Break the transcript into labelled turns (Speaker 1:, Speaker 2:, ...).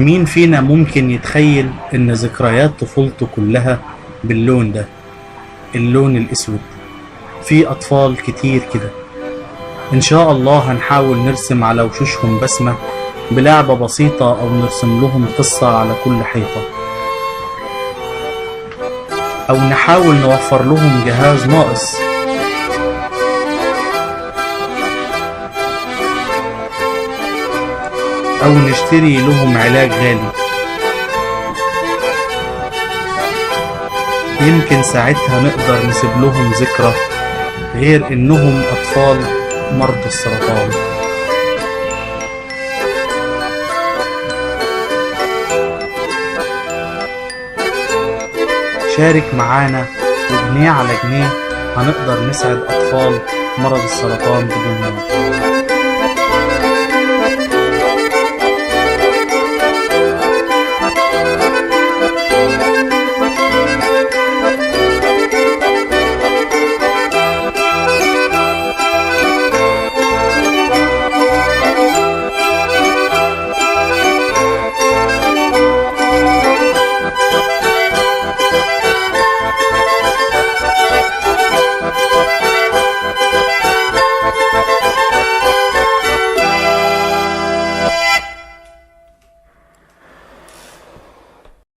Speaker 1: مين فينا ممكن يتخيل ان ذكريات طفولته كلها باللون ده، اللون الاسود؟ في اطفال كتير كده. ان شاء الله هنحاول نرسم على وشوشهم بسمة بلعبة بسيطة، او نرسم لهم قصة على كل حيطة، او نحاول نوفر لهم جهاز ناقص، او نشتري لهم علاج غالي. يمكن ساعتها نقدر نسيب لهم ذكرى غير انهم اطفال مرضى السرطان. شارك معانا، وجنيه على جنيه هنقدر نسعد اطفال مرض السرطان بدون موت.